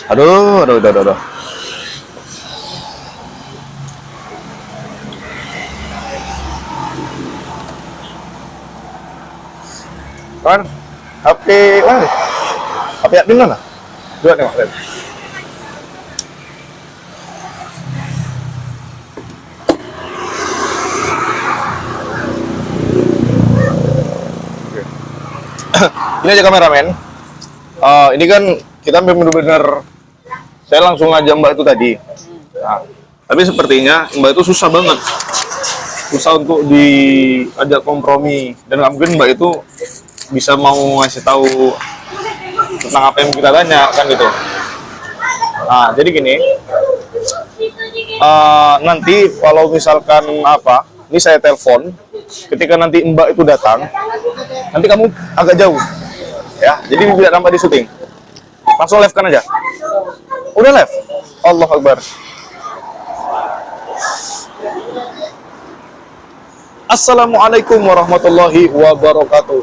Aduh, aduh, aduh, aduh, aduh. Kan HP mana nih? HP admin mana? Dua nih, Mas. Ini aja kameramen. Ini kan kita benar-benar saya langsung ngajak Mbak itu tadi. Nah, tapi sepertinya Mbak itu susah banget, susah untuk diajak kompromi, dan nggak mungkin Mbak itu bisa mau ngasih tahu tentang apa yang kita tanya kan gitu. Nah, jadi gini, nanti kalau misalkan apa, ini saya telepon, ketika nanti Mbak itu datang, nanti kamu agak jauh, ya. Jadi biar nampak di syuting, langsung live kan aja. Udah live. Allah Akbar. Assalamualaikum warahmatullahi wabarakatuh.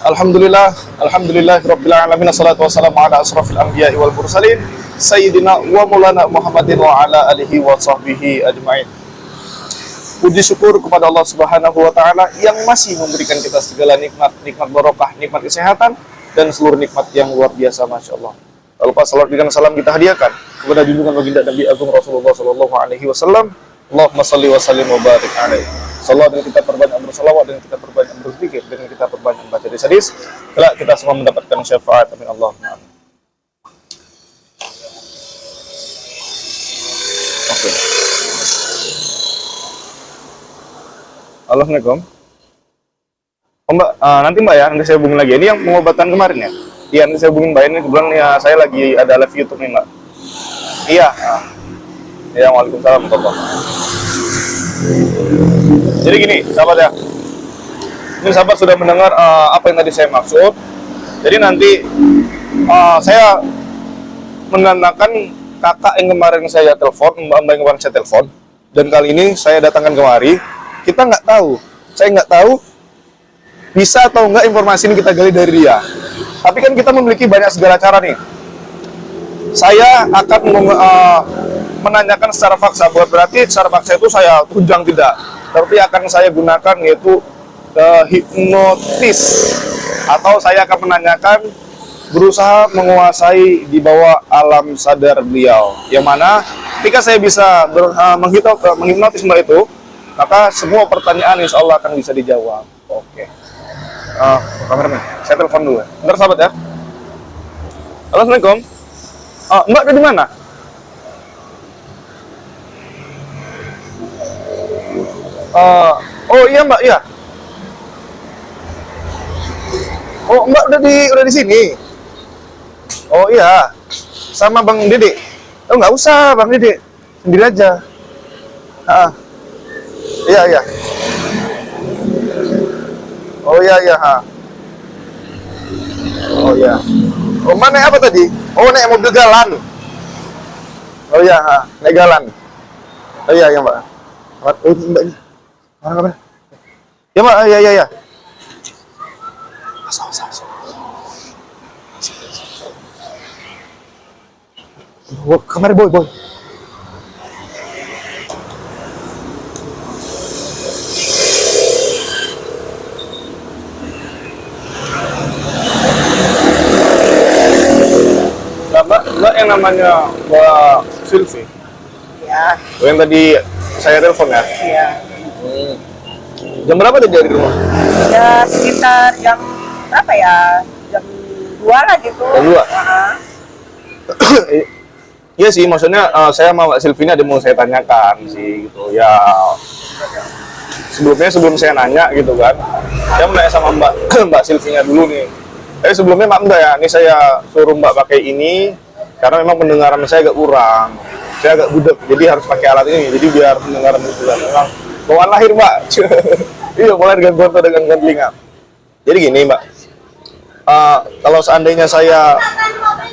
Alhamdulillah, alhamdulillahirabbil alamin, assalatu wassalamu ala asrofil anbiya'i wal mursalin sayyidina wa maulana Muhammadin wa ala alihi wa sahbihi ajmain. Puji syukur kepada Allah Subhanahu wa taala yang masih memberikan kita segala nikmat, nikmat barokah, nikmat kesehatan dan seluruh nikmat yang luar biasa, Masya Allah. Lalu pas salat dengan salam kita hadiahkan kepada junjungan baginda Nabi Agung Rasulullah Sallallahu Alaihi Wasallam. Allahumma salli wa sallim wa barik alaihi. Salawat, dan kita perbanyak bersalawat, dan kita perbanyak berzikir, dan kita perbanyak baca hadis. Kelak kita semua mendapatkan syafaat. Amin Allahumma amin. Oke. Assalamualaikum. Oh, Mbak, nanti Mbak ya, nanti saya hubungin lagi. Ini yang pengobatan kemarin ya? Iya, nanti saya hubungin Mbak. Ini kebetulan ya, saya lagi ada live YouTube nih Mbak. Iya. Ya, waalaikumsalam warahmatullahi wabarakatuh. Jadi gini, sahabat ya. Ini sahabat sudah mendengar apa yang tadi saya maksud. Jadi nanti saya menandakan kakak yang kemarin saya telepon, mbak yang kemarin saya telepon, dan kali ini saya datangkan kemari. Kita nggak tahu, saya nggak tahu bisa atau nggak informasi ini kita gali dari dia. Tapi kan kita memiliki banyak segala cara nih. Saya akan menanyakan secara faksa, bukan berarti secara faksa itu saya tunjang, tidak. Tapi akan saya gunakan yaitu hipnotis, atau saya akan menanyakan berusaha menguasai di bawah alam sadar beliau. Yang mana ketika saya bisa menghipnotis Mbak itu, maka semua pertanyaan insya Allah akan bisa dijawab. Oke. Kameramen, saya telepon dulu ya. Bentar sahabat ya. Halo, Assalamualaikum. Mbak ada di mana? Oh iya Mbak, iya. Oh Mbak udah di sini. Oh iya. Sama Bang Dede. Oh nggak usah Bang Dede, sendiri aja. Iya iya. Oh iya iya. Oh iya. Oh mana naik apa tadi? Oh naik mobil galan. Oh iya, naik galan. Oh iya ya Mbak. Oh Mbak ini. Mana kabar? Ya Mbak, iya iya iya. Asal. Kamar boy. Mbak yang namanya Mbak Sylvie. Ya. Yang tadi saya telepon ya. Iya. Jam berapa tadi dari rumah? Ya sekitar jam berapa ya? Jam 2 lah gitu. Jam 2? Iya sih, maksudnya saya sama Mbak Sylvie ini ada mau saya tanyakan sih gitu. Ya sebelum saya nanya gitu kan, saya mau nanya sama Mbak Sylvie-nya dulu nih. Sebelumnya Mbak enggak ya, ini saya suruh Mbak pakai ini karena memang pendengaran saya agak kurang. Saya agak budek, jadi harus pakai alat ini. Jadi biar pendengaran itu memang bawaan lahir Mbak. Iya, mulai dengan gonto dengan telinga. Jadi gini Mbak, kalau seandainya saya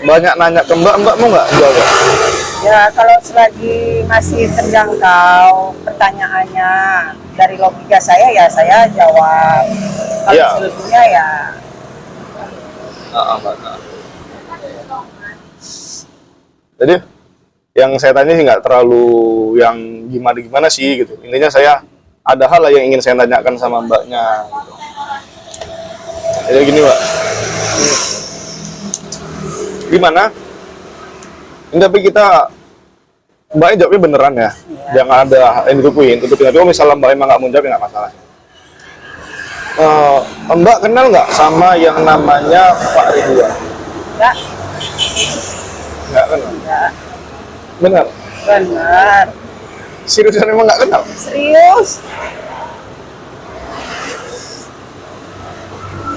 banyak nanya ke Mbak mau nggak jawab? Ya kalau selagi masih terjangkau pertanyaannya dari logika saya ya saya jawab. Kalau Ya. selebihnya ya. Jadi yang saya tanya sih nggak terlalu yang gimana sih gitu. Intinya saya ada hal lah yang ingin saya tanyakan sama mbaknya gitu. Jadi gini mbak, gimana? Ini tapi kita mbaknya jawabnya beneran ya, jangan ada yang ditutupin. Tapi kalau misalnya mbak emang nggak mau jawab ya nggak masalah. Mbak kenal nggak sama yang namanya Pak Ridwan? Enggak. Nggak kenal. Enggak. Benar? Benar. Seriusan emang nggak kenal? Serius.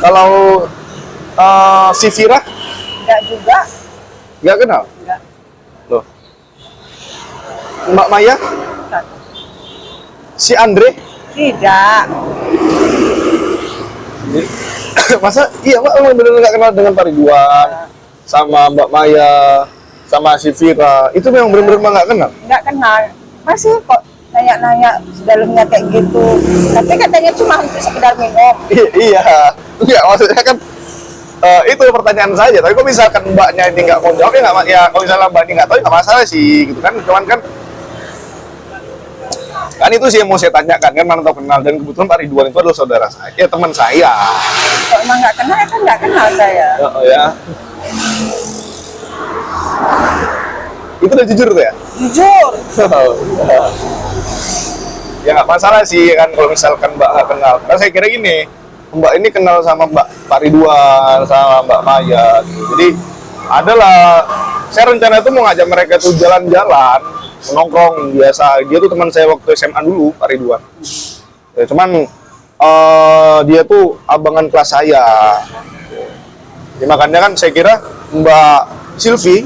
Kalau si Vira Enggak juga. nggak kenal? Enggak. Loh. Mbak Maya? Bukan. Si Andre? Tidak. Masa iya mbak emang bener nggak kenal dengan Pak Ridwan sama Mbak Maya sama si Vira itu memang bener-bener mbak nggak kenal? Enggak kenal. Masih kok nanya-nanya dalamnya kayak gitu. Tapi katanya cuma untuk sekedar minum. Iya enggak maksudnya kan itu pertanyaan saja. Tapi kalau misalkan mbaknya ini nggak mau jawab ya nggak ya, kalau misalnya mbak ini nggak tahu ya nggak masalah sih gitu kan. Cuman kan itu sih yang mau saya tanyakan kan, mana tahu kenal. Dan kebetulan Pak Ridwan itu adalah saudara saya, ya teman saya. Kalau emang nggak kenal, ya kan nggak kenal saya. Oh ya. Itu udah jujur tuh ya? Jujur. Ya nggak masalah sih kan kalau misalkan mbak nggak kenal. Karena saya kira gini, mbak ini kenal sama Pak Ridwan, sama Mbak Maya gitu. Jadi adalah saya rencana itu mau ngajak mereka tuh jalan-jalan, nongkrong biasa. Dia tuh teman saya waktu SMA dulu, Pak Ridwan. Ya, cuman dia tuh abangan kelas saya. Ya, makanya kan saya kira Mbak Silvi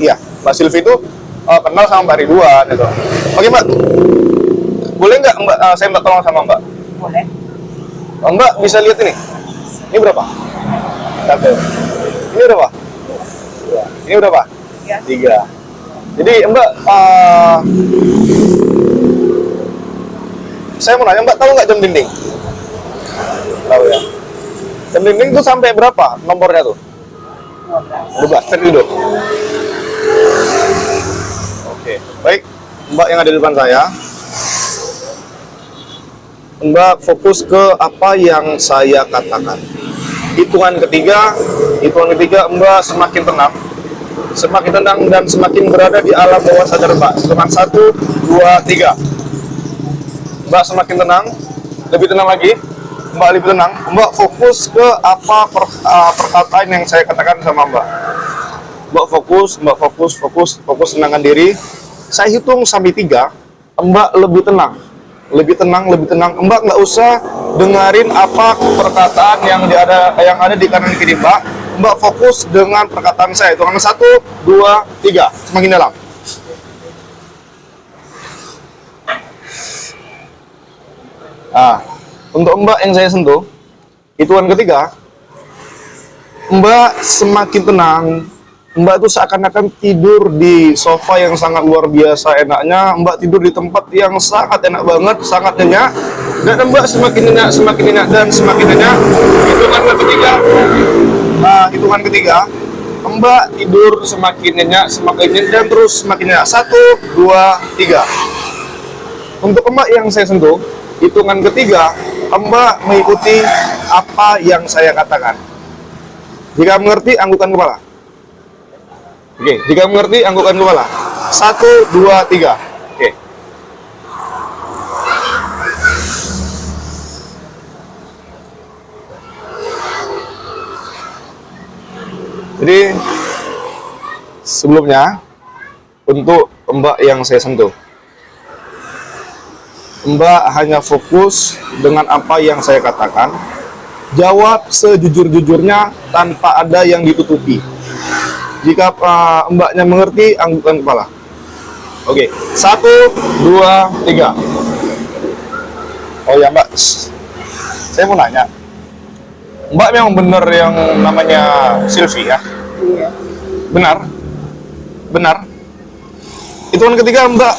itu kenal sama Mbak Ridwan gitu. Oke Mbak, boleh nggak Mbak saya minta tolong sama Mbak? Boleh. Mbak bisa lihat ini? Ini berapa? Satu. Ini berapa? Dua. Ini berapa? Ya. 3. Jadi Mbak, saya mau nanya Mbak tahu nggak jam dinding? Tahu ya. Jam dinding itu sampai berapa nomornya tuh? 12. Cek dulu. Oke, baik. Mbak yang ada di depan saya, Mbak fokus ke apa yang saya katakan. Hitungan ketiga Mbak semakin tenang dan semakin berada di alam bawah sadar Mbak. Hitungan 1, 2, 3. Mbak semakin tenang, lebih tenang lagi. Mbak lebih tenang. Mbak fokus ke apa perkataan yang saya katakan sama Mbak. Mbak fokus tenangkan diri. Saya hitung sampai 3. Mbak lebih tenang. Mbak nggak usah dengerin apa perkataan yang ada di kanan kiri Mbak. Mbak fokus dengan perkataan saya. Hitungan 1, 2, 3. Semakin dalam. Nah, untuk Mbak yang saya sentuh, hitungan ketiga, Mbak semakin tenang. Mbak tuh seakan-akan tidur di sofa yang sangat luar biasa enaknya. Mbak tidur di tempat yang sangat enak banget, sangat nyenyak. Dan Mbak semakin nyenyak dan semakin nyenyak. Hitungan ketiga, Mbak tidur semakin nyenyak dan terus semakin nyenyak. 1, 2, 3. Untuk Mbak yang saya sentuh, hitungan ketiga, Mbak mengikuti apa yang saya katakan. Jika mengerti, anggukkan kepala. Oke, jika mengerti, anggukkan kepala. 1, 2, 3. Oke. Jadi, sebelumnya, untuk Mbak yang saya sentuh, Mbak hanya fokus dengan apa yang saya katakan. Jawab sejujur-jujurnya tanpa ada yang ditutupi. Jika Mbaknya mengerti, anggukkan kepala. Oke, 1, 2, 3. Oh ya Mbak, saya mau nanya. Mbak memang benar yang namanya Silvi ya? Iya. Benar. Hitungan ketiga Mbak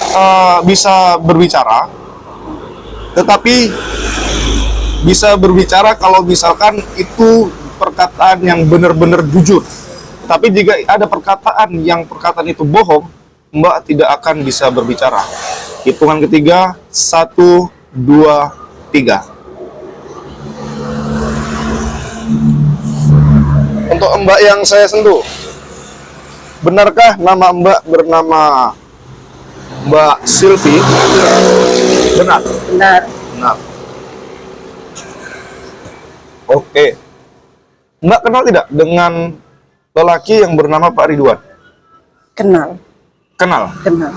bisa berbicara, tetapi bisa berbicara kalau misalkan itu perkataan yang benar-benar jujur. Tapi jika ada perkataan itu bohong, Mbak tidak akan bisa berbicara. Hitungan ketiga, 1, 2, 3. Untuk Mbak yang saya sentuh, benarkah nama Mbak bernama Mbak Silvi? Benar. Benar. Benar. Oke. Mbak kenal tidak dengan lelaki yang bernama Pak Ridwan? Kenal. Kenal. Kenal.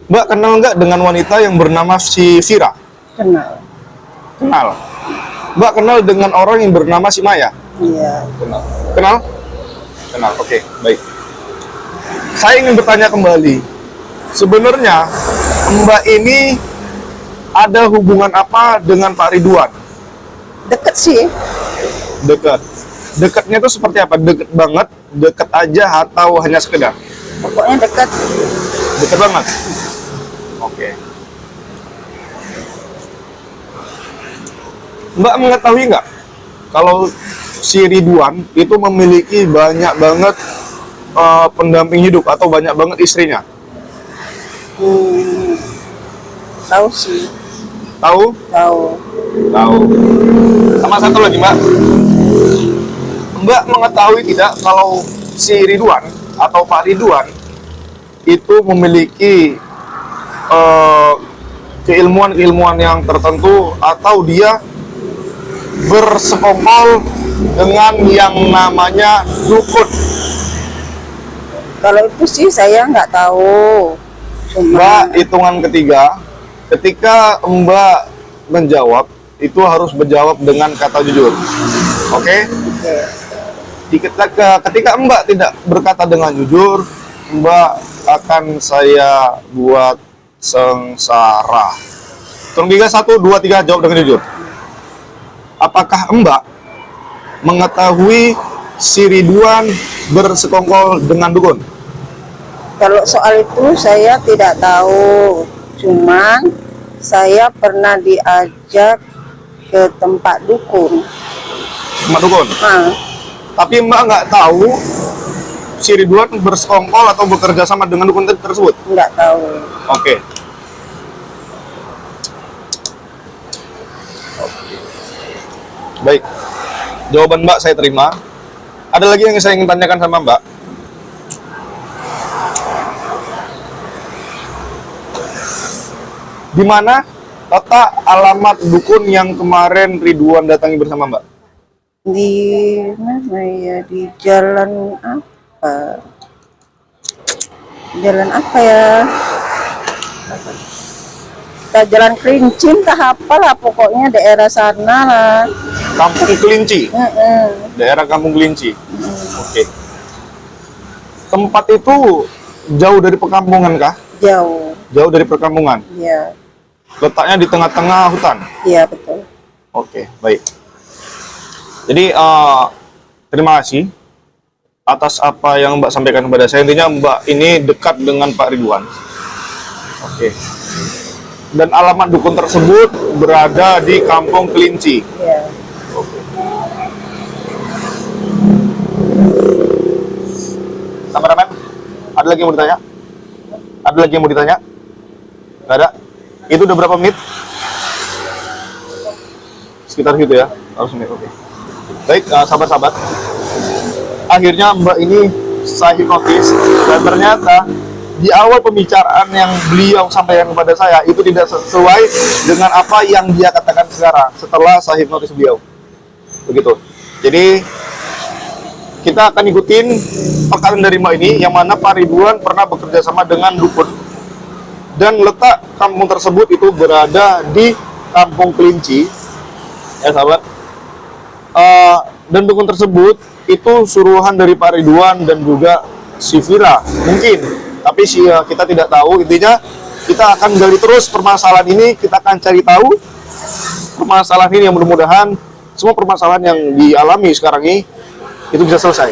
Mbak kenal nggak dengan wanita yang bernama si Vira? Kenal. Kenal. Mbak kenal dengan orang yang bernama si Maya? Iya. Kenal. Kenal? Kenal. Oke, baik. Saya ingin bertanya kembali. Sebenarnya Mbak ini ada hubungan apa dengan Pak Ridwan? Deket sih. Dekat. Dekatnya itu seperti apa? Deket banget, deket aja, atau hanya sekedar? Pokoknya dekat. Deket banget. Oke. Mbak mengetahui nggak kalau si Ridwan itu memiliki banyak banget pendamping hidup atau banyak banget istrinya? Tahu sih. Tahu? Tahu. Tahu. Sama satu lagi, Mbak. Mbak mengetahui tidak kalau si Ridwan atau Pak Ridwan itu memiliki keilmuan-keilmuan yang tertentu, atau dia bersekongkol dengan yang namanya dukun? Kalau itu sih saya nggak tahu. Mbak, Cuma hitungan ketiga, ketika Mbak menjawab, itu harus menjawab dengan kata jujur. Oke? oke. Ketika Mbak tidak berkata dengan jujur, Mbak akan saya buat sengsara. Hitung 3, 1, 2, 3, jawab dengan jujur. Apakah Mbak mengetahui si Ridwan bersekongkol dengan dukun? Kalau soal itu saya tidak tahu. Cuman saya pernah diajak ke tempat dukun. Sama dukun? Nah, Tapi Mbak nggak tahu si Ridwan bersekongkol atau bekerja sama dengan dukun tersebut? nggak tahu. Oke. Baik. Jawaban Mbak saya terima. Ada lagi yang saya ingin tanyakan sama Mbak? Di mana letak alamat dukun yang kemarin Ridwan datangi bersama Mbak? Di mana ya? Di jalan apa? Jalan apa ya? Jalan Kerincin, tak apa lah, pokoknya daerah sana lah. Kampung Kelinci. Mm-mm. Daerah Kampung Kelinci. Oke. Tempat itu jauh dari perkampungan kah? Jauh, Jauh dari perkampungan. ya, Letaknya di tengah-tengah hutan. iya betul. Oke, baik. Jadi terima kasih atas apa yang Mbak sampaikan kepada saya. Intinya Mbak ini dekat dengan Pak Ridwan. Oke. Dan alamat dukun tersebut berada di Kampung Kelinci. Ya. Kameramen, ada lagi yang mau ditanya? Ada lagi yang mau ditanya? Nggak ada? Itu udah berapa menit? Sekitar gitu ya? Harus menit, oke. Baik, sahabat-sahabat. Akhirnya Mbak ini saya hipnotis, dan ternyata di awal pembicaraan yang beliau sampaikan kepada saya itu tidak sesuai dengan apa yang dia katakan sekarang setelah saya hipnotis beliau. Begitu. Jadi kita akan ikutin perkataan dari Mbak ini, yang mana Pak Ridwan pernah bekerja sama dengan dukun, dan letak kampung tersebut itu berada di Kampung Kelinci, ya sahabat. Dan dukun tersebut itu suruhan dari Pak Ridwan dan juga si Vira, mungkin, tapi kita tidak tahu. Intinya kita akan gali terus permasalahan ini, kita akan cari tahu permasalahan ini, yang mudah-mudahan semua permasalahan yang dialami sekarang ini itu bisa selesai.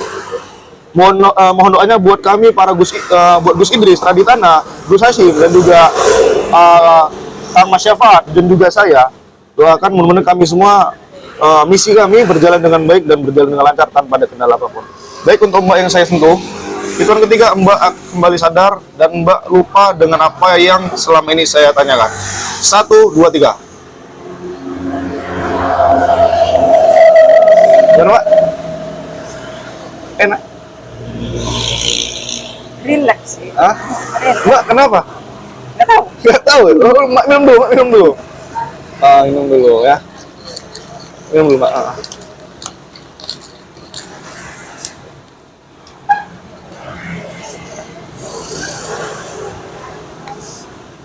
Mohon doanya buat kami para buat Gus Idris, Raditana, Gus Hashim, dan juga Kang Mas Syafat, dan juga saya. Doakan mudah-mudahan kami semua misi kami berjalan dengan baik dan berjalan dengan lancar tanpa ada kendala apapun. Baik, untuk Mbak yang saya sentuh, Hitungan ketiga, Mbak kembali sadar dan Mbak lupa dengan apa yang selama ini saya tanyakan. 1, 2, 3. Dan Mbak, enak. Relax sih. Hah? Relax. Mbak, kenapa? Nggak tahu. Nggak tahu. Oh, Mbak minum dulu, Mbak minum dulu. Minum dulu ya. Minum dulu, Mbak.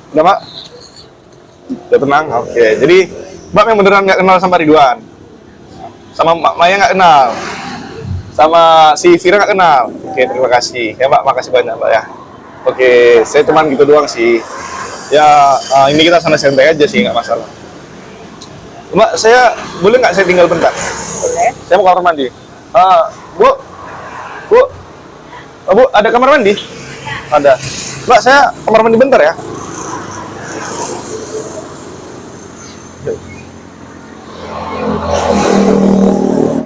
Udah, Mbak? Udah tenang? Oke. Jadi, Mbak yang beneran nggak kenal sama Ridwan? Sama Mbak Maya nggak kenal? Sama si Vira nggak kenal? Oke, terima kasih. Ya, Mbak, makasih banyak, Mbak ya. Oke, saya cuman gitu doang sih. Ya, ini kita santai-santai aja sih, nggak masalah. Mbak, saya boleh nggak saya tinggal bentar? Boleh. Saya mau kamar mandi. Bu, Bu, Bu, ada kamar mandi? Ada. Mbak, saya kamar mandi bentar ya.